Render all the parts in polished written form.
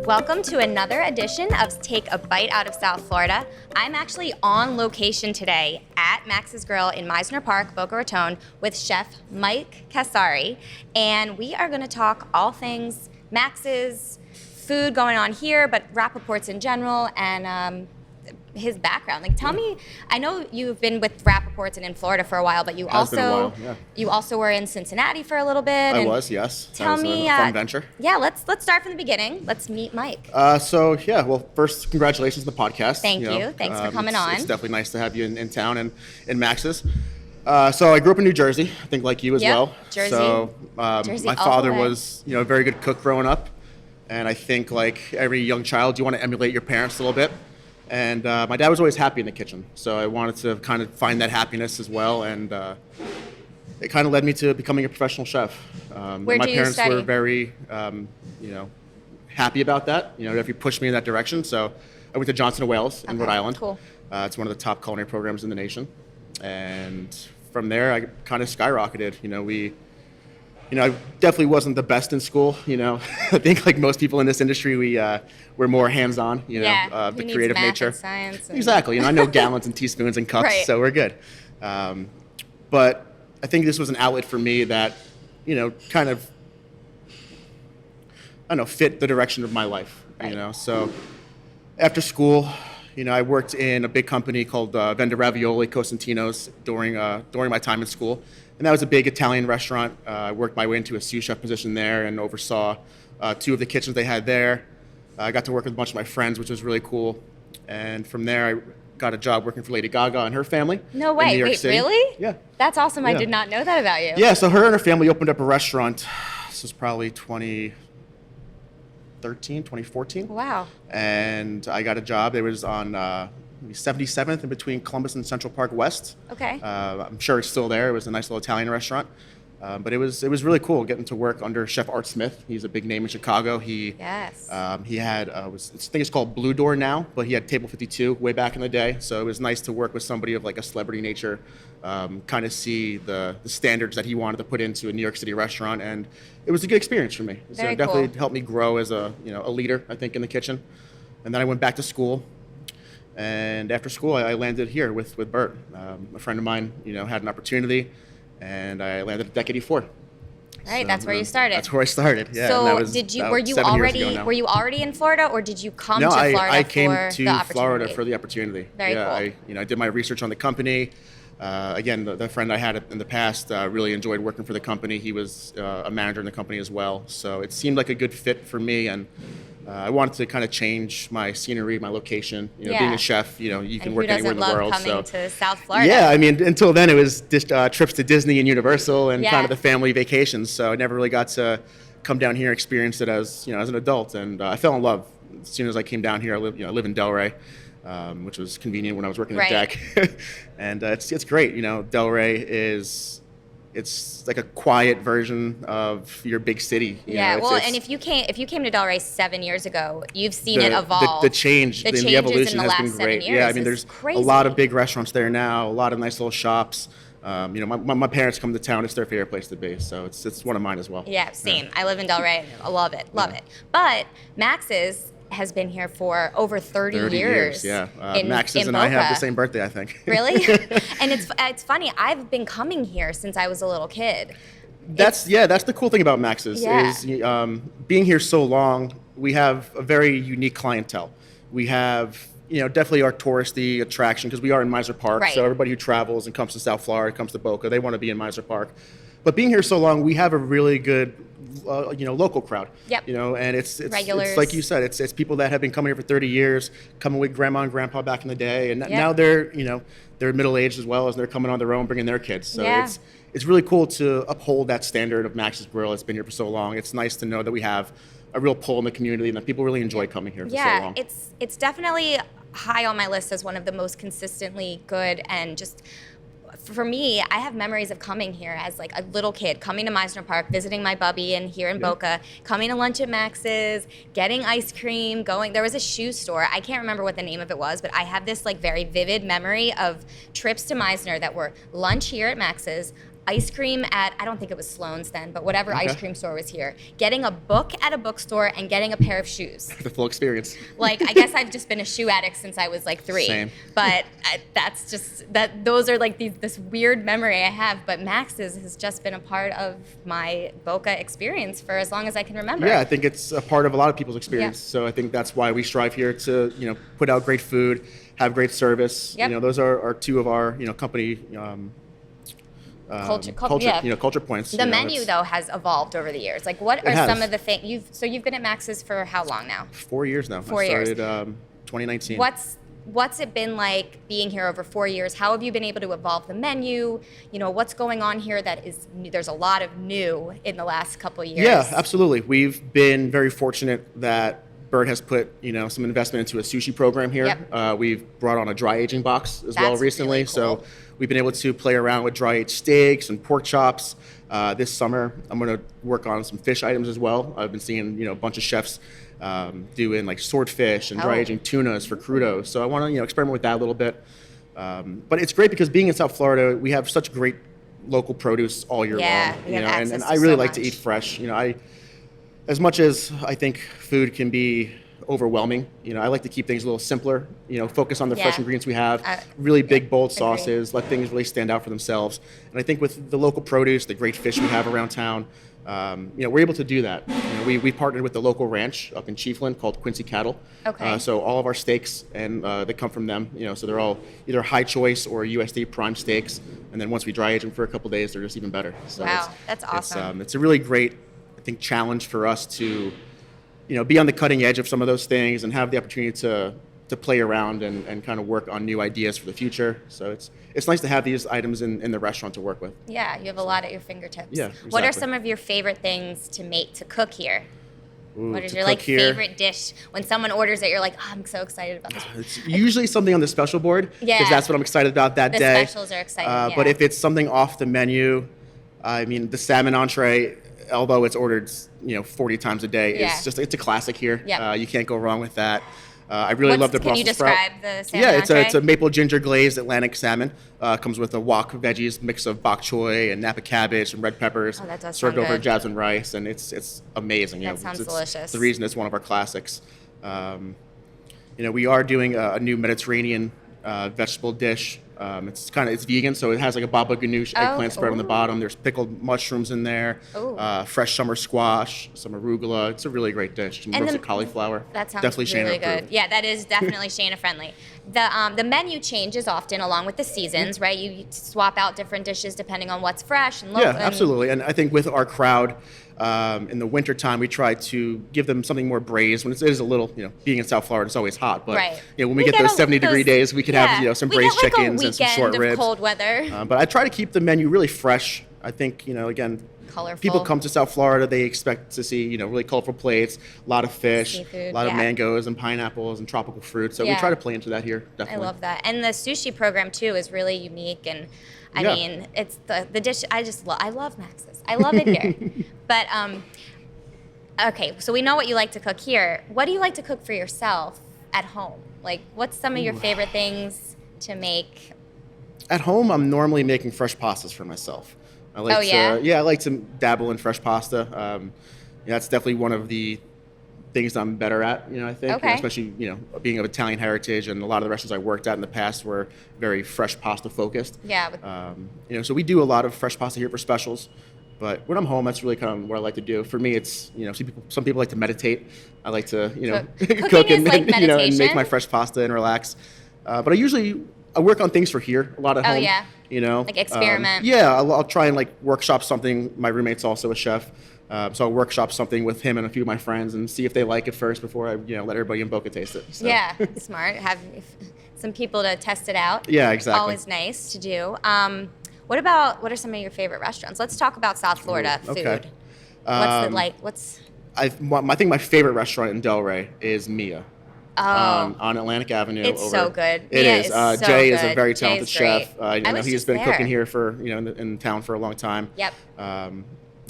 Welcome to another edition of Take a Bite Out of South Florida. I'm actually on location today at Max's Grille in Meisner Park, Boca Raton, with Chef Mike Casari, and we are going to talk all things Max's, food going on here, but Rappaport's in general, and his background. Like, tell me, I know you've been with Rappaport's and in Florida for a while, but you you also were in Cincinnati for a little bit. I was, yes. Tell me, a fun venture. Yeah, let's start from the beginning. Let's meet Mike. Well, first, congratulations on the podcast. Thank you. Thanks for coming on. It's definitely nice to have you in town and in Max's. So I grew up in New Jersey, I think like you as well. Jersey. So Jersey my father was, a very good cook growing up, and I think like every young child, you want to emulate your parents a little bit. And my dad was always happy in the kitchen, so I wanted to kind of find that happiness as well, and it kind of led me to becoming a professional chef. Where my do you parents study? were very, happy about that. If you pushed me in that direction, so I went to Johnson & Wales in Rhode Island. Cool. It's one of the top culinary programs in the nation, and from there I kind of skyrocketed. I definitely wasn't the best in school. I think like most people in this industry, we're more hands-on. The creative math nature. And science and... Exactly. I know gallons and teaspoons and cups, Right. so we're good. But I think this was an outlet for me that, kind of, fit the direction of my life. Right. So after school, I worked in a big company called Venda Ravioli Cosentino's during my time in school. And that was a big Italian restaurant. I worked my way into a sous chef position there and oversaw 2 of the kitchens they had there. I got to work with a bunch of my friends, which was really cool. And from there, I got a job working for Lady Gaga and her family. No way. In New York Wait, City. really? Yeah. That's awesome. I Yeah. did not know that about you. Yeah, so her and her family opened up a restaurant. This was probably 2014. Wow. And I got a job. It was on 77th in between Columbus and Central Park West. Okay. I'm sure it's still there. It was a nice little Italian restaurant. But it was really cool getting to work under Chef Art Smith. He's a big name in Chicago. Yes. He had, I think it's called Blue Door now, but he had Table 52 way back in the day. So it was nice to work with somebody of like a celebrity nature, kind of see the standards that he wanted to put into a New York City restaurant. And it was a good experience for me. So Very it definitely cool. helped me grow as a leader, I think, in the kitchen. And then I went back to school. And after school, I landed here with Bert. A friend of mine, had an opportunity, and I landed at Deck 84. Right, So, that's where you started. That's where I started. Yeah. So and that was did you about were you 7 years ago already now. were you already in Florida, or did you come No, to Florida I came for to the opportunity? Florida for the opportunity. Very cool. I did my research on the company. Again, the friend I had in the past really enjoyed working for the company. He was a manager in the company as well, so it seemed like a good fit for me. And I wanted to kind of change my scenery, my location. Yeah. Being a chef, you can work anywhere in the world. Who doesn't love coming So to South Florida? yeah, I mean, until then it was just trips to Disney and Universal and Yeah. kind of the family vacations. So I never really got to come down here and experience it as as an adult. And I fell in love as soon as I came down here. I live in Delray, which was convenient when I was working at Right. Deck. And it's great. Delray it's like a quiet version of your big city. Yeah, and if you came to Delray 7 years ago, you've seen it the, evolve. The change, the the changes evolution in the has been last 7 great. years Yeah, I mean, is there's crazy. a lot of big restaurants there now, a lot of nice little shops. My parents come to town; it's their favorite place to be. So it's one of mine as well. Yeah, same. I live in Delray. I love it. It. But Max's has been here for over 30 years. Yeah. in Max's and Boca. I have the same birthday, I think. Really? And it's funny. I've been coming here since I was a little kid. That's the cool thing about Max's Yeah. is being here so long. We have a very unique clientele. We have definitely our touristy attraction because we are in Meisner Park. Right. So everybody who travels and comes to South Florida, comes to Boca, they want to be in Meisner Park. But being here so long, we have a really good local crowd. Yep. And it's Regulars. like you said, it's people that have been coming here for 30 years, coming with grandma and grandpa back in the day, and Yep. now they're middle aged as well, as they're coming on their own, bringing their kids. So Yeah. it's really cool to uphold that standard of Max's Grill. It's been here for so long. It's nice to know that we have a real pull in the community and that people really enjoy coming here for so long. It's definitely high on my list as one of the most consistently good, and just for me, I have memories of coming here as like a little kid, coming to Meisner Park, visiting my bubby and here in Boca, coming to lunch at Max's, getting ice cream, there was a shoe store. I can't remember what the name of it was, but I have this like very vivid memory of trips to Meisner that were lunch here at Max's, ice cream at, I don't think it was Sloan's then, but whatever Okay. ice cream store was here, getting a book at a bookstore, and getting a pair of shoes. The full experience. Like, I guess I've just been a shoe addict since I was like 3. Same. But that's just, those are like this weird memory I have. But Max's has just been a part of my Boca experience for as long as I can remember. Yeah, I think it's a part of a lot of people's experience. Yeah. So I think that's why we strive here to, put out great food, have great service. Yep. Those are 2 of our, company Culture, culture, culture points. The menu though has evolved over the years. Like, what are has. some of the things you've been at Max's for how long now? 4 years now. 4 years. I started 2019. What's it been like being here over 4 years? How have you been able to evolve the menu? What's going on here that is new? There's a lot of new in the last couple of years. Yeah, absolutely. We've been very fortunate that Bird has put, some investment into a sushi program here. Yep. We've brought on a dry aging box as well That's recently. really cool. So we've been able to play around with dry aged steaks and pork chops. This summer, I'm going to work on some fish items as well. I've been seeing, a bunch of chefs doing like swordfish and dry aging tunas for crudo. So I want to, experiment with that a little bit. But it's great because being in South Florida, we have such great local produce all year long. We have access and to I really so like to much. eat fresh. As much as I think food can be overwhelming, I like to keep things a little simpler, focus on the fresh Yeah. ingredients we have, really big, bold sauces, let things really stand out for themselves. And I think with the local produce, the great fish we have around town, we're able to do that. We partnered with the local ranch up in Chiefland called Quincy Cattle. Okay. So all of our steaks, and they come from them, so they're all either high choice or USD prime steaks. And then once we dry age them for a couple days, they're just even better. So Wow, that's awesome. It's a really great, I think, challenge for us to, be on the cutting edge of some of those things and have the opportunity to play around and kind of work on new ideas for the future. So it's nice to have these items in the restaurant to work with. Yeah, you have a lot at your fingertips. Yeah, What are exactly. some of your favorite things to cook here? Ooh, What is to your cook here, favorite dish? When someone orders it, you're like, oh, I'm so excited about this. It's usually something on the special board because Yeah. that's what I'm excited about that The day. specials are exciting, But yeah. if it's something off the menu, the salmon entree, although it's ordered 40 times a day, Yeah. it's a classic here. Yeah. You can't go wrong with that. I really love the Can you Brussels sprout. describe the salmon Yeah, entree? it's a maple ginger glazed Atlantic salmon. Comes with a wok veggies, mix of bok choy and Napa cabbage and red peppers. Oh, that does served sound over good. jasmine rice, and it's amazing. That sounds it's delicious. The reason it's one of our classics. We are doing a new Mediterranean vegetable dish. It's vegan, so it has like a baba ganoush eggplant spread on the ooh. bottom. There's pickled mushrooms in there, Ooh. fresh summer squash, some arugula. It's a really great dish. Some And roasted the- cauliflower. That sounds definitely Shaina really good. approved. Yeah, that is definitely Shaina friendly. The menu changes often along with the seasons, right? You swap out different dishes depending on what's fresh and local. Yeah, absolutely. And I think with our crowd, in the wintertime, we try to give them something more braised. When it is a little, being in South Florida, it's always hot. But Right. when we get those 70-degree days, we can have some braised we get like chickens and some short a weekend ribs. of cold weather. But I try to keep the menu really fresh. I think, again, Colorful. people come to South Florida, they expect to see, really colorful plates, a lot of fish, Seafood, a lot of yeah. mangoes and pineapples and tropical fruit. So we Yeah. try to play into that here, I definitely. love that. And the sushi program too is really unique, and I Yeah. mean, it's the dish. I love Max's. I love it here. But okay, so we know what you like to cook here. What do you like to cook for yourself at home? Like, what's some of your favorite things to make? At home, I'm normally making fresh pastas for myself. I like Oh, yeah? I like to dabble in fresh pasta. That's definitely one of the things I'm better at, I think. Okay. Especially, being of Italian heritage, and a lot of the restaurants I worked at in the past were very fresh pasta focused. Yeah. So we do a lot of fresh pasta here for specials. But when I'm home, that's really kind of what I like to do. For me, it's, some people like to meditate. I like to, Cooking cook is and, like and make meditation? my fresh pasta and relax. But I work on things for here a lot at home. Oh, yeah. Like experiment. I'll try and like workshop something. My roommate's also a chef. So I'll workshop something with him and a few of my friends and see if they like it first before I, let everybody in Boca taste it. So. Yeah, smart. Have some people to test it out. Yeah, exactly. Always nice to do. What are some of your favorite restaurants? Let's talk about South Florida food. okay. What's it like? I think my favorite restaurant in Delray is Mia. Oh, On Atlantic Avenue. It's so good. It Mia is. is so Jay is good. a very Jay's talented great. chef. I was He's just been there. cooking here for in town for a long time. Yep.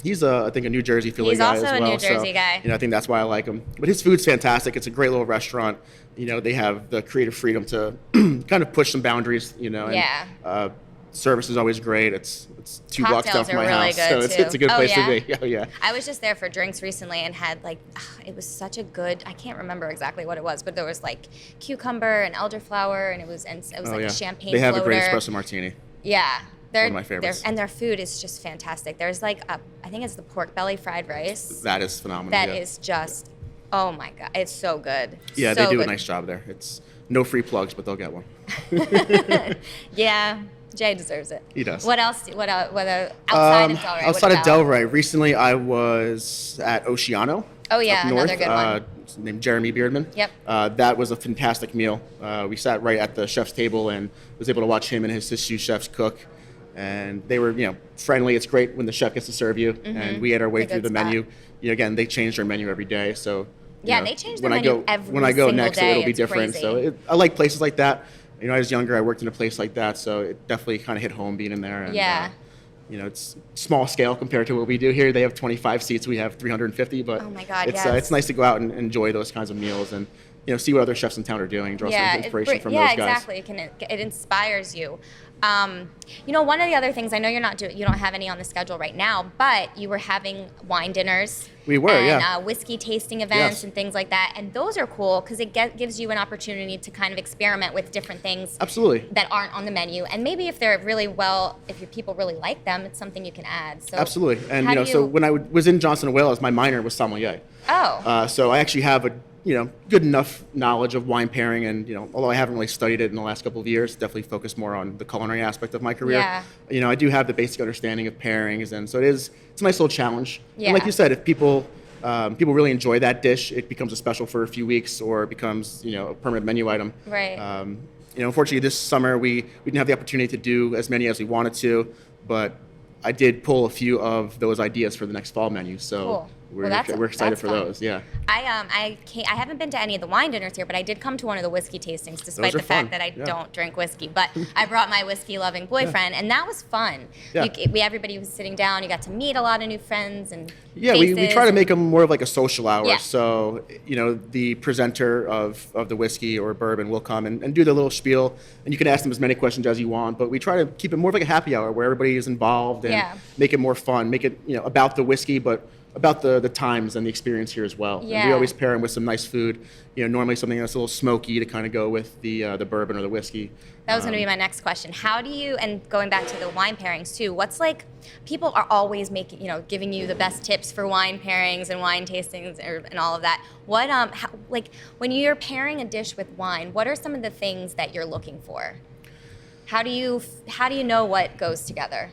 He's I think a New Jersey Philly He's guy also as a well. New Jersey guy. I think that's why I like him. But his food's fantastic. It's a great little restaurant. They have the creative freedom to kind of push some boundaries. And, Yeah. Service is always great. It's 2 blocks down Cocktails from are my really house, good, so too. it's a good Oh, place yeah? to be. Oh yeah. I was just there for drinks recently and had like, it was such a good, I can't remember exactly what it was, but there was like cucumber and elderflower and it was Oh like yeah. a champagne They have floater. a great espresso martini. Yeah. One of my favorites. And their food is just fantastic. There's like, I think it's the pork belly fried rice. That is phenomenal. That yeah. is just, oh my God, it's so good. Yeah, So they do good. a nice job there. It's no free plugs, but they'll get one. Yeah, Jay deserves it. He does. What else? What outside of Delray? Outside of Delray, recently I was at Oceano. Oh yeah, up north, another good one. Named Jeremy Bearman. Yep. That was a fantastic meal. We sat right at the chef's table and was able to watch him and his sous chefs cook. And they were, friendly. It's great when the chef gets to serve you. And we ate our way It's a through the good spot. menu. Again, they change their menu every day. So Yeah, they change their when menu I go, every When I go single next, day. it'll be It's different. crazy. So I like places like that. I was younger. I worked in a place like that, so it definitely kind of hit home being in there. And, Yeah. It's small scale compared to what we do here. They have 25 seats. We have 350. But Oh my God, it's yes. it's nice to go out and enjoy those kinds of meals and see what other chefs in town are doing. Draw some inspiration from those guys. Exactly. It inspires you. One of the other things, I know you don't have any on the schedule right now, but you were having wine dinners. We were, and, yeah. Whiskey tasting events Yes. and things like that, and those are cool because it gives you an opportunity to kind of experiment with different things Absolutely. that aren't on the menu, and maybe if they're really if your people really like them, it's something you can add. So Absolutely. And how do so when I was in Johnson & Wales, my minor was sommelier. Oh. So I actually have a good enough knowledge of wine pairing, and although I haven't really studied it in the last couple of years, definitely focused more on the culinary aspect of my career. Yeah. I do have the basic understanding of pairings, and so it's a nice little challenge. Yeah. And like you said, if people really enjoy that dish, it becomes a special for a few weeks, or it becomes a permanent menu item. Right. Unfortunately, this summer we didn't have the opportunity to do as many as we wanted to, but I did pull a few of those ideas for the next fall menu. So. Cool. We're Well, excited that's for fun. those, yeah. I haven't been to any of the wine dinners here, but I did come to one of the whiskey tastings, despite Those the are fact fun. that I Yeah. don't drink whiskey. But I brought my whiskey-loving boyfriend, and that was fun. Yeah. Everybody was sitting down. You got to meet a lot of new friends and Yeah, we faces. try to make them more of like a social hour. Yeah. So, the presenter of the whiskey or bourbon will come and do the little spiel, and you can ask them as many questions as you want, but we try to keep it more of like a happy hour where everybody is involved and Yeah. make it more fun, make it, about the whiskey, but about the times and the experience here as well. And Yeah. we always pair them with some nice food, normally something that's a little smoky to kind of go with the bourbon or the whiskey. That was going to be my next question. How do you, and going back to the wine pairings too, what's like, people are always making, giving you the best tips for wine pairings and wine tastings and all of that. What, when you're pairing a dish with wine, what are some of the things that you're looking for? How do you know what goes together?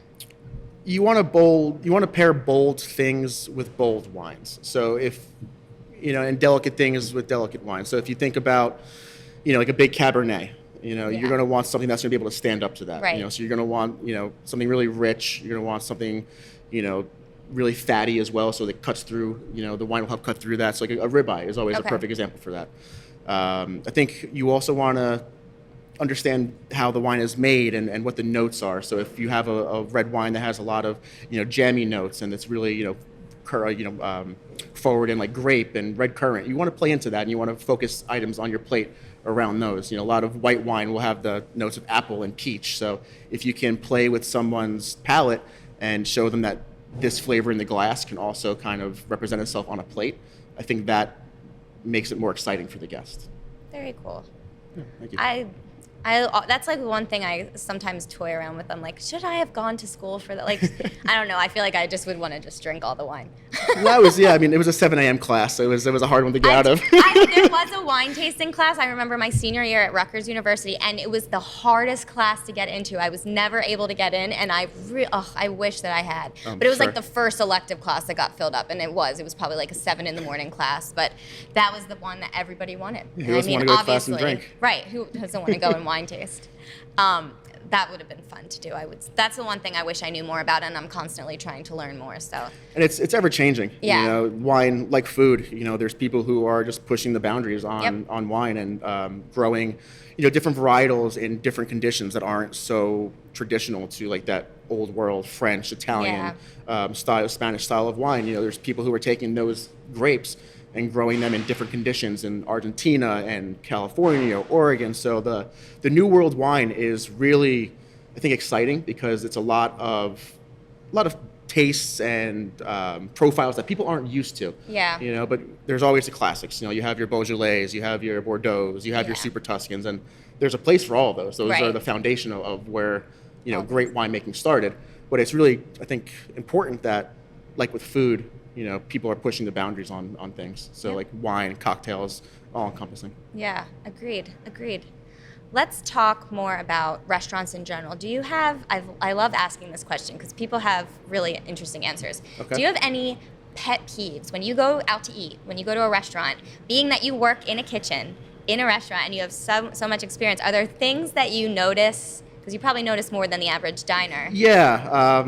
You want to pair bold things with bold wines. So and delicate things with delicate wines. So if you think about, like a big Cabernet, you're going to want something that's going to be able to stand up to that. Right. So you're going to want, something really rich. You're going to want something, really fatty as well, so that cuts through, the wine will help cut through that. So like a ribeye is always a perfect example for that. I think you also want to understand how the wine is made and what the notes are. So if you have a red wine that has a lot of jammy notes and it's really forward in like grape and red currant, you want to play into that and you want to focus items on your plate around those. A lot of white wine will have the notes of apple and peach. So if you can play with someone's palate and show them that this flavor in the glass can also kind of represent itself on a plate, I think that makes it more exciting for the guest. Very cool. Yeah, thank you. That's like one thing I sometimes toy around with. I'm like, should I have gone to school for that? Like, I don't know. I feel like I just would want to just drink all the wine. It was a 7 a.m. class. So it was a hard one to get out of. There was a wine tasting class. I remember my senior year at Rutgers University, and it was the hardest class to get into. I was never able to get in, and I wish that I had. But it was like the first elective class that got filled up, and it was probably like a 7 a.m. class. But that was the one that everybody wanted. Who doesn't want to go to class and drink? Right. Who doesn't want to go and wine taste? That would have been fun to do. That's the one thing I wish I knew more about, and I'm constantly trying to learn more. So. And it's ever changing. Yeah. Wine, like food. There's people who are just pushing the boundaries on wine and growing, different varietals in different conditions that aren't so traditional to like that old world French, Italian style, Spanish style of wine. There's people who are taking those grapes and growing them in different conditions in Argentina and California, Oregon. So the New World wine is really I think, exciting because it's a lot of tastes and profiles that people aren't used to. Yeah. You know, but there's always the classics. You know, you have your Beaujolais, you have your Bordeaux, you have your Super Tuscans, and there's a place for all of those. Those Right. are the foundation of where, you know, great winemaking started. But it's really, I think, important that, like with food, you know, people are pushing the boundaries on things. So like wine, cocktails, all encompassing. Yeah, agreed. Let's talk more about restaurants in general. Do you have, I love asking this question because people have really interesting answers. Okay. Do you have any pet peeves when you go out to eat, when you go to a restaurant, being that you work in a kitchen, in a restaurant, and you have so much experience, are there things that you notice, because you probably notice more than the average diner? Yeah,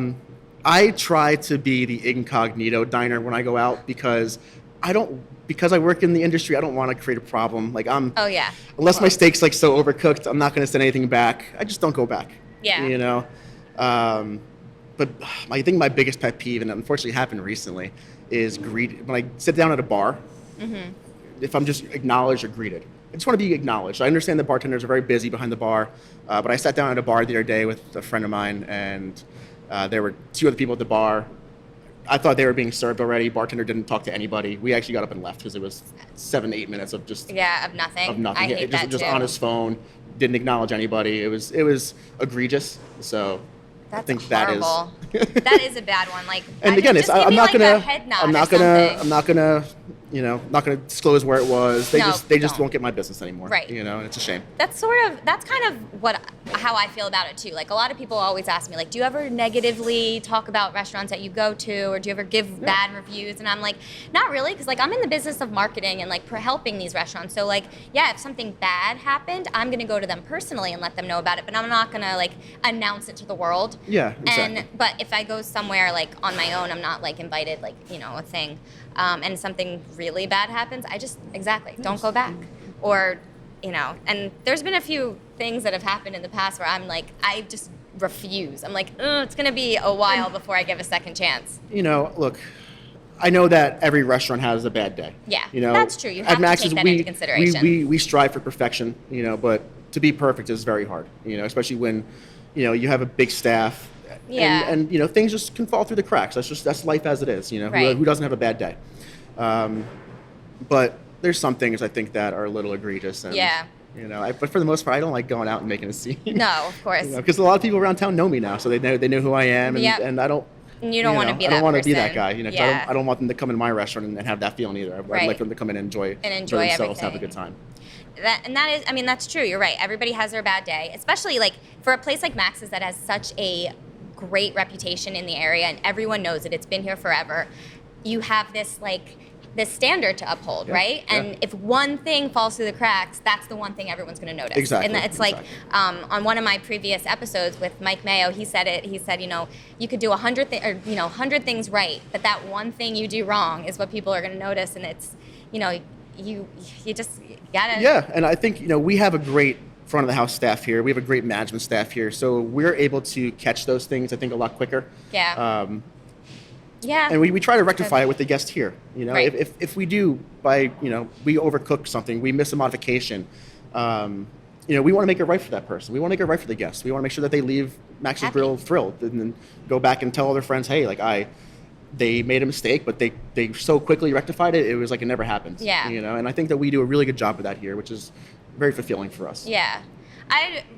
I try to be the incognito diner when I go out because I work in the industry, I don't want to create a problem. Like Oh yeah. Unless my steak's like so overcooked, I'm not going to send anything back. I just don't go back. Yeah. You know, but I think my biggest pet peeve, and unfortunately happened recently, is greet when I sit down at a bar. Mm-hmm. If I'm just acknowledged or greeted, I just want to be acknowledged. I understand the bartenders are very busy behind the bar, but I sat down at a bar the other day with a friend of mine, and there were two other people at the bar. I thought they were being served already. Bartender didn't talk to anybody. We actually got up and left because it was 7 to 8 minutes of just of nothing. Of nothing. I hate that just too. on his phone, didn't acknowledge anybody. It was egregious. So That's I think horrible. that is. That is a bad one. Like, And again, just it's give I'm me not like gonna a head nod I'm or not something. gonna not gonna disclose where it was. They No, just don't. won't get my business anymore. Right. You know, and it's a shame. That's kind of how I feel about it too. Like a lot of people always ask me, like, do you ever negatively talk about restaurants that you go to, or do you ever give bad reviews? And I'm like, not really, because like I'm in the business of marketing and like helping these restaurants. So like, yeah, if something bad happened, I'm gonna go to them personally and let them know about it. But I'm not gonna like announce it to the world. Yeah, exactly. But if I go somewhere like on my own, I'm not like invited, like a thing, and something really bad happens, I just don't go back, or. And there's been a few things that have happened in the past where I'm like, I just refuse. I'm like, it's going to be a while before I give a second chance. Look, I know that every restaurant has a bad day. Yeah, You know, that's true. You have at to Max's, take that into consideration. We strive for perfection, but to be perfect is very hard, especially when, you have a big staff. Yeah. And things just can fall through the cracks. That's life as it is, Right. who doesn't have a bad day? But there's some things I think that are a little egregious. And, Yeah. But for the most part, I don't like going out and making a scene. No, of course. Because a lot of people around town know me now, so they know who I am, and, Yep. and I don't. And you don't want to be that I don't want to be person. that guy. 'Cause Yeah. I don't want them to come in my restaurant and have that feeling either. I'd Right. like them to come in and enjoy enjoy themselves, have a everything. good time. That's true. You're right. Everybody has their bad day, especially like for a place like Max's that has such a great reputation in the area and everyone knows it. It's been here forever. You have this standard to uphold, right? Yeah. And if one thing falls through the cracks, that's the one thing everyone's going to notice. Exactly, And it's like on one of my previous episodes with Mike Mayo, he said you could do 100 things right, but that one thing you do wrong is what people are going to notice, and it's you just gotta. Yeah, and I think we have a great front of the house staff here. We have a great management staff here, so we're able to catch those things, I think, a lot quicker. Yeah. Yeah. And we try to rectify it with the guest here. Right. If we do we overcook something, we miss a modification. We want to make it right for that person. We want to make it right for the guests. We want to make sure that they leave Max's Happy. Grill thrilled, and then go back and tell all their friends, hey, they made a mistake, but they so quickly rectified it. It was like it never happened. Yeah. And I think that we do a really good job of that here, which is very fulfilling for us. Yeah.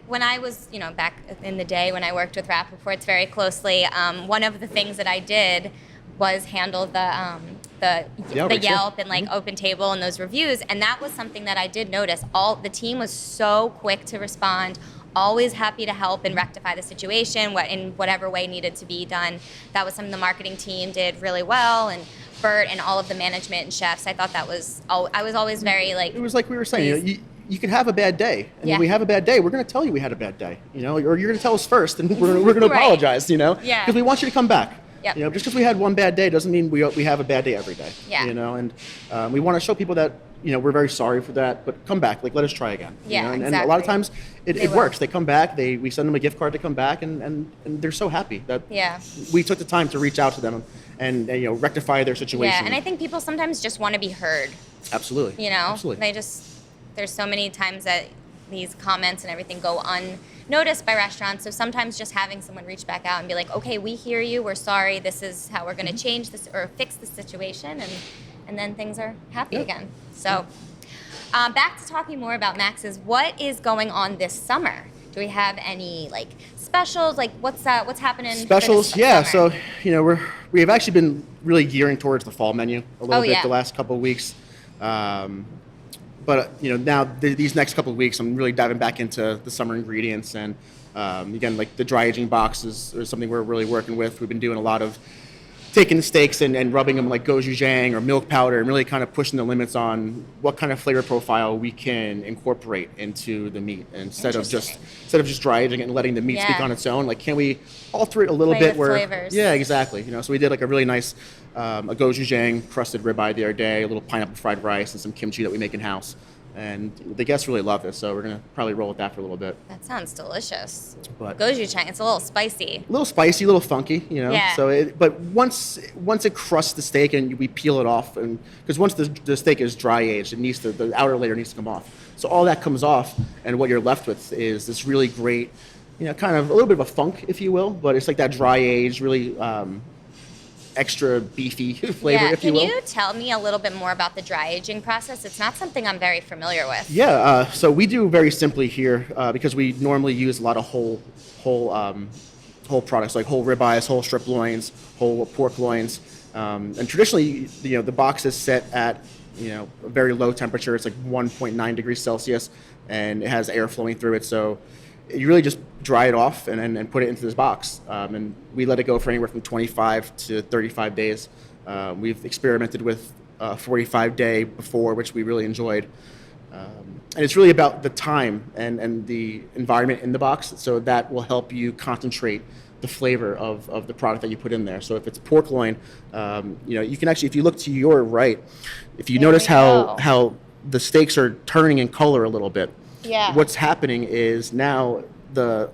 When I was, back in the day when I worked with Rappaport's very closely, one of the things that I did was handle the Yelp and Open Table and those reviews, and that was something that I did notice. The team was so quick to respond, always happy to help and rectify the situation in whatever way needed to be done. That was something the marketing team did really well, and Bert and all of the management and chefs. I thought I was always very It was like we were saying, you can have a bad day, and when we have a bad day, we're going to tell you we had a bad day, or you're going to tell us first, and we're going to Right. apologize, Yeah. because we want you to come back. Yep. Just because we had one bad day doesn't mean we have a bad day every day. Yeah. And we want to show people that we're very sorry for that, but come back, let us try again. Yeah, And a lot of exactly. times it works. They come back, we send them a gift card to come back, and they're so happy that we took the time to reach out to them and rectify their situation. Yeah, and I think people sometimes just want to be heard. Absolutely. Absolutely. There's so many times that these comments and everything go noticed by restaurants. So sometimes just having someone reach back out and be like, okay, we hear you, we're sorry, this is how we're going to change this or fix the situation, and then things are happy again. So back to talking more about Max's. What is going on this summer? Do we have any like specials? Like what's happening? Specials, yeah. So we have actually been really gearing towards the fall menu a little bit the last couple of weeks. But now these next couple of weeks, I'm really diving back into the summer ingredients, and again, like the dry aging box is something we're really working with. We've been doing a lot of taking the steaks and rubbing them like gochujang or milk powder, and really kind of pushing the limits on what kind of flavor profile we can incorporate into the meat, instead of just dry aging it and letting the meat speak on its own. Like, can we alter it a little bit? Flavors. Yeah, exactly. So we did like a really nice a gochujang crusted ribeye the other day, a little pineapple fried rice, and some kimchi that we make in house. And the guests really love this, so we're gonna probably roll with that for a little bit. That sounds delicious. But gochujang, it's a little spicy. A little spicy, a little funky, Yeah. So, but once it crusts the steak and we peel it off, and because once the steak is dry aged, the outer layer needs to come off. So all that comes off, and what you're left with is this really great, kind of a little bit of a funk, if you will. But it's like that dry aged, really extra beefy flavor, if you will. Can you tell me a little bit more about the dry aging process? It's not something I'm very familiar with. Yeah, so we do very simply here, because we normally use a lot of whole products, like whole ribeyes, whole strip loins, whole pork loins, and traditionally, the box is set at a very low temperature. It's like 1.9 degrees Celsius, and it has air flowing through it. So you really just dry it off and put it into this box. And we let it go for anywhere from 25 to 35 days. We've experimented with a 45-day before, which we really enjoyed. And it's really about the time and the environment in the box. So that will help you concentrate the flavor of the product that you put in there. So if it's pork loin, you can actually, if you look to your right, if you notice how the steaks are turning in color a little bit. Yeah. What's happening is now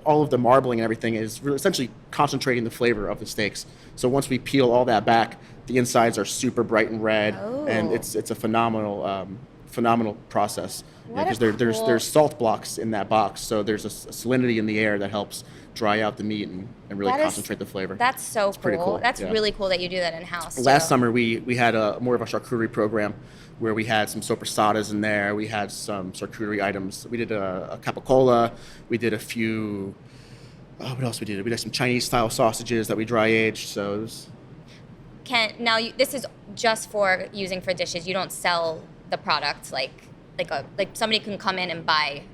all of the marbling and everything is really essentially concentrating the flavor of the steaks. So once we peel all that back, the insides are super bright and red, and it's a phenomenal process. Because there's salt blocks in that box, so there's a salinity in the air that helps dry out the meat and really concentrate the flavor. That's so cool. Pretty cool. That's really cool that you do that in house. Last summer we had more of a charcuterie program, where we had some soprasadas in there. We had some charcuterie items. We did a capicola. We did a few. What else we did? We did some Chinese style sausages that we dry aged. So it was. This is just for using for dishes. You don't sell the product like somebody can come in and buy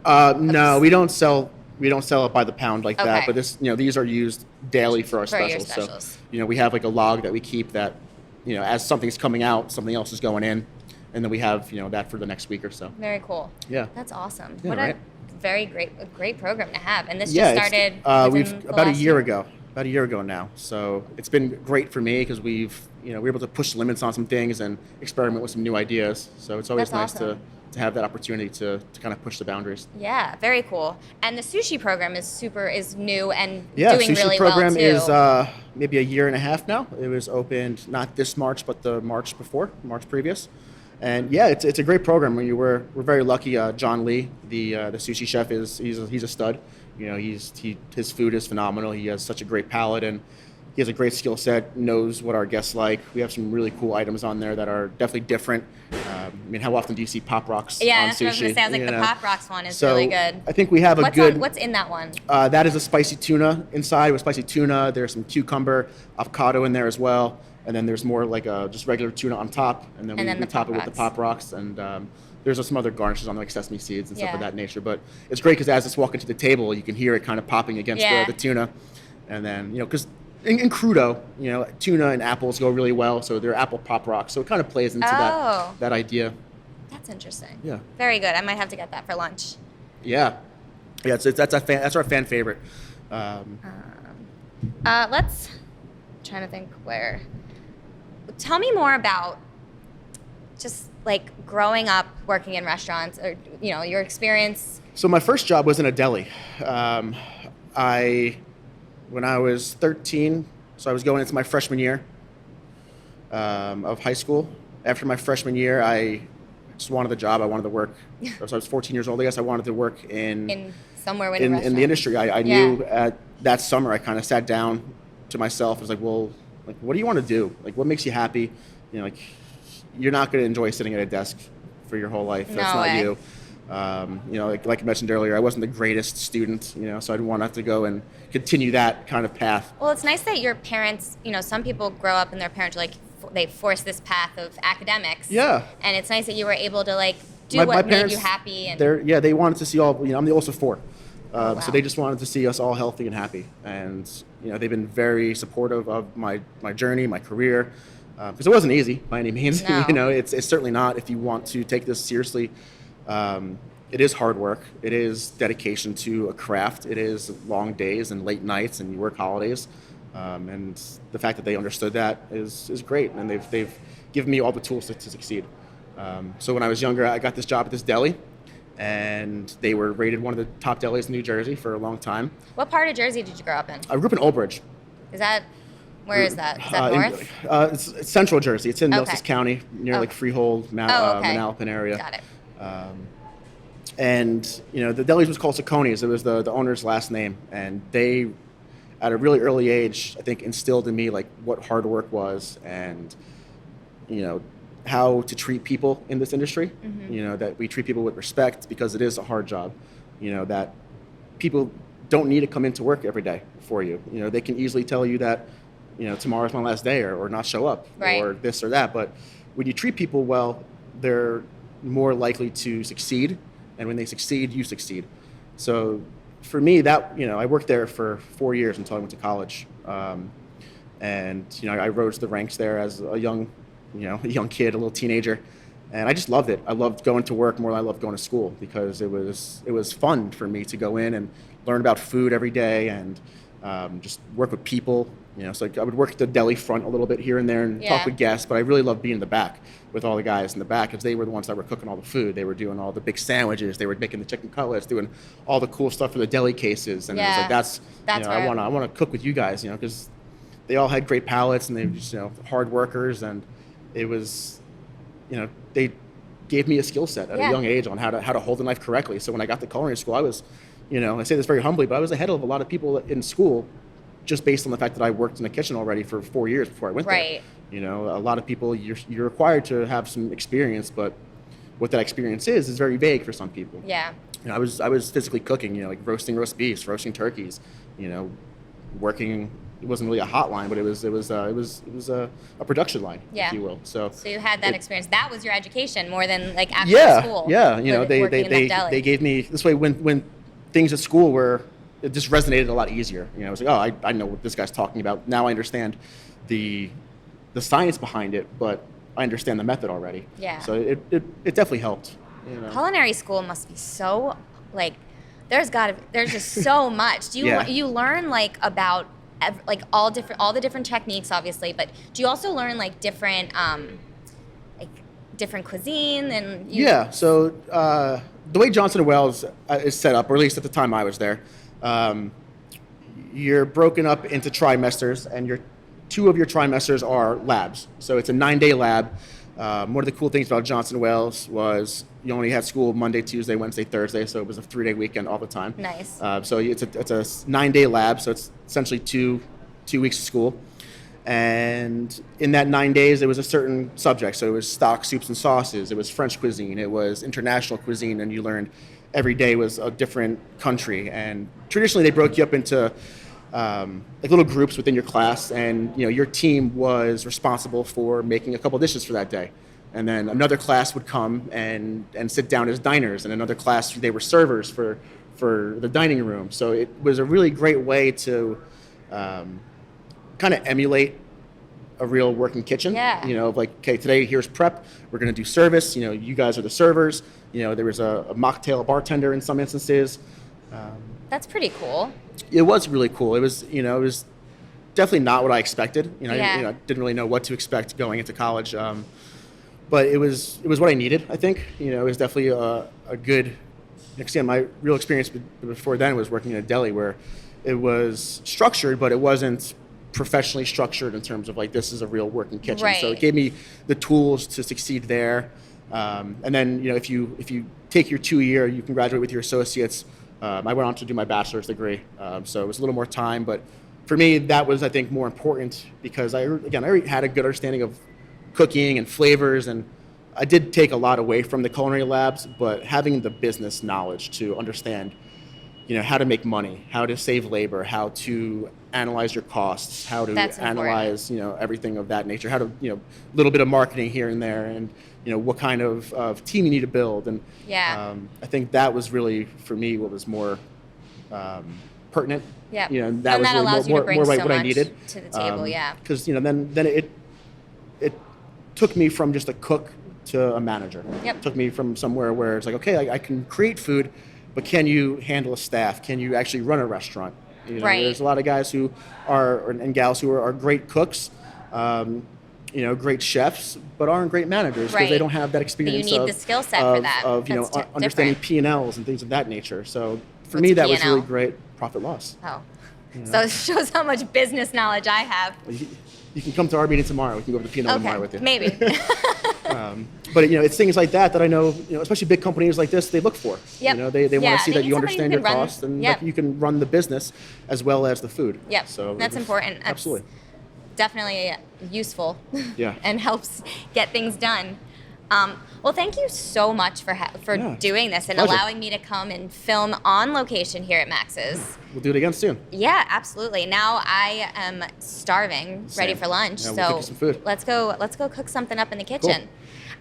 no, we don't sell it by the pound like that. But these are used daily for our specials. So we have like a log that we keep that as something's coming out, something else is going in. And then we have, that for the next week or so. Very cool. Yeah. That's awesome. Yeah, what right? a great program to have. And this just started about a year ago. About a year ago now. So it's been great for me because we're able to push the limits on some things and experiment with some new ideas. So it's always nice to have that opportunity to kind of push the boundaries. Yeah, very cool. And the sushi program is new and doing really well too. Yeah, sushi program is maybe a year and a half now. It was opened not this March, but the March previous. And it's a great program. We're very lucky. John Lee, the sushi chef, he's a stud. His food is phenomenal. He has such a great palate, and he has a great skill set. Knows what our guests like. We have some really cool items on there that are definitely different. How often do you see Pop Rocks on sushi? That's what I was gonna say. I was like, the Pop Rocks one is really good. I think we have what's in that one? That is a spicy tuna inside with spicy tuna. There's some cucumber, avocado in there as well. And then there's more like just regular tuna on top, and then we top it with the Pop Rocks, and there's some other garnishes on like sesame seeds and stuff of that nature. But it's great because as it's walking to the table, you can hear it kind of popping against the tuna, and then because in crudo, tuna and apples go really well, so they're apple Pop Rocks, so it kind of plays into that idea. That's interesting. Yeah. Very good. I might have to get that for lunch. Yeah. That's our fan favorite. Let's. I'm trying to think where. Tell me more about just like growing up working in restaurants, or your experience. So my first job was in a deli. When I was 13, so I was going into my freshman year of high school. After my freshman year, I just wanted the job. I wanted to work. So I was 14 years old. I guess I wanted to work in somewhere in a in restaurant. the industry. I knew at that summer I kind of sat down to myself. I was like, well, like, what do you want to do? Like, what makes you happy? You know, like, you're not going to enjoy sitting at a desk for your whole life. That's not you. You know, like I mentioned earlier, I wasn't the greatest student, you know, so I didn't want to have to go and continue that kind of path. Well, it's nice that your parents, you know, some people grow up and their parents are like, they force this path of academics. Yeah. And it's nice that you were able to like do My what parents, made you happy. And they wanted to see all, you know, I'm the oldest of four. Wow. So they just wanted to see us all healthy and happy. And, you know, they've been very supportive of my journey, my career, because it wasn't easy by any means. No. You know, it's certainly not if you want to take this seriously. It is hard work. It is dedication to a craft. It is long days and late nights, and you work holidays. And the fact that they understood that is great. And they've given me all the tools to succeed. So when I was younger, I got this job at this deli, and they were rated one of the top delis in New Jersey for a long time. what part of Jersey did you grow up in? I grew up in Old Bridge. Is that, where is that? Is that north? It's central Jersey. It's in Okay. Middlesex County, near Oh. like Freehold, Okay. Manalapan area. Got it. And you know, the deli was called Sacconi's. It was the owner's last name, and they, at a really early age, I think instilled in me like what hard work was, and you know, how to treat people in this industry. Mm-hmm. You know, that we treat people with respect because it is a hard job. You know, that people don't need to come into work every day for you. You know, they can easily tell you that, you know, tomorrow's my last day, or not show up, Right. or this or that. But when you treat people well, they're more likely to succeed. And when they succeed, you succeed. So for me, that, you know, I worked there for 4 years until I went to college. And, you know, I rose the ranks there as a young kid, a little teenager. And I just loved it. I loved going to work more than I loved going to school, because it was fun for me to go in and learn about food every day, and just work with people. You know, so I would work at the deli front a little bit here and there and Yeah. talk with guests, but I really loved being in the back with all the guys in the back, because they were the ones that were cooking all the food. They were doing all the big sandwiches. They were making the chicken cutlets, doing all the cool stuff for the deli cases. And it was Yeah. like, that's That's you know, where I want to cook with you guys, you know, because they all had great palates, and they were just, you know, hard workers, and it was, you know, they gave me a skill set at Yeah. a young age on how to hold a knife correctly. So when I got to culinary school, I was, you know, I say this very humbly, but I was ahead of a lot of people in school, just based on the fact that I worked in the kitchen already for 4 years before I went Right. there. You know, a lot of people, you're required to have some experience, but what that experience is very vague for some people. Yeah. You know, I was physically cooking, you know, like roasting roast beefs, roasting turkeys, you know, working. It wasn't really a hotline, but it was a production line, Yeah. if you will. So So you had that It- experience. That was your education more than like after yeah, school. yeah. You know, working in that deli. they gave me this way when things at school were, it just resonated a lot easier. You know, I was like, oh, I know what this guy's talking about. Now I understand the science behind it, but I understand the method already. Yeah. So it definitely helped. You know. Culinary school must be so like there's just so much. Do you Yeah. you learn like about like all the different techniques obviously, but do you also learn like different different cuisine and Yeah. So the way Johnson & Wales is set up, or at least at the time I was there, you're broken up into trimesters, and two of your trimesters are labs. So it's a 9-day lab. One of the cool things about Johnson & Wales was you only had school Monday, Tuesday, Wednesday, Thursday, so it was a 3-day weekend all the time. Nice. So it's a 9-day lab, so it's essentially two weeks of school. And in that 9 days, it was a certain subject. So it was stock, soups, and sauces. It was French cuisine. It was international cuisine, and you learned every day was a different country. And traditionally, they broke you up into like little groups within your class, and you know your team was responsible for making a couple dishes for that day. And then another class would come and sit down as diners, and another class they were servers for the dining room. So it was a really great way to kind of emulate a real working kitchen. Yeah. You know, like, okay, today here's prep. We're going to do service. You know, you guys are the servers. You know, there was a mocktail bartender in some instances. That's pretty cool. It was really cool. It was definitely not what I expected. You know, Yeah. I didn't really know what to expect going into college. But it was what I needed, I think. You know, it was definitely a good. Again, my real experience before then was working in a deli where it was structured, but it wasn't professionally structured in terms of like this is a real working kitchen. Right. So it gave me the tools to succeed there. And then, you know, if you take your 2 year, you can graduate with your associates I went on to do my bachelor's degree, so it was a little more time. But for me, that was, I think, more important because I already had a good understanding of cooking and flavors, and I did take a lot away from the culinary labs, but having the business knowledge to understand, how to make money, how to save labor, how to analyze your costs, how to analyze, everything of that nature, how to, a little bit of marketing here and there, and, what kind of team you need to build. And I think that was really, for me, what was more pertinent. Yeah. That and was that really allows you to bring so what I much needed to the table, because, then it took me from just a cook to a manager. Yep. It took me from somewhere where it's like, okay, I can create food, but can you handle a staff? Can you actually run a restaurant? Right. There's a lot of guys who are, and gals who are great cooks, great chefs, but aren't great managers because they don't have that experience. You need the skill set for that. Of understanding P&Ls and things of that nature. So for me, that was really great profit loss. Oh, so it shows how much business knowledge I have. You can come to our meeting tomorrow. We can go over the P&L tomorrow with you. Maybe. But it's things like that I know, especially big companies like this, they look for. Yep. They want to see that you understand your costs and that you can run the business as well as the food. Yep. So that's important. That's absolutely. Definitely useful. Yeah. And helps get things done. Well, thank you so much for doing this and allowing me to come and film on location here at Max's. We'll do it again soon. Yeah, absolutely. Now I am starving, ready for lunch. Yeah, we'll cook you some food. Let's go cook something up in the kitchen.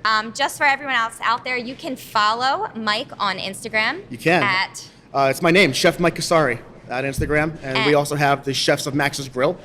Cool. Just for everyone else out there, you can follow Mike on Instagram. You can. It's my name, Chef Mike Casari, at Instagram, and we also have the Chefs of Max's Grille.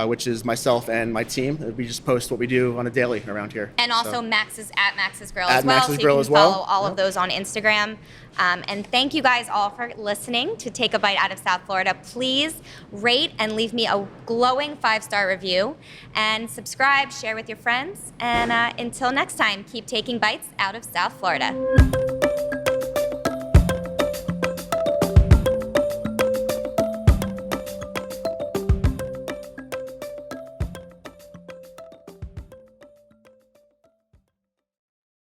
Which is myself and my team. We just post what we do on a daily around here. And also Max's Grille at as well. Max's so Grille you as can well. follow all of those on Instagram. And thank you guys all for listening to Take a Bite Out of South Florida. Please rate and leave me a glowing 5-star review. And subscribe, share with your friends. And until next time, keep taking bites out of South Florida.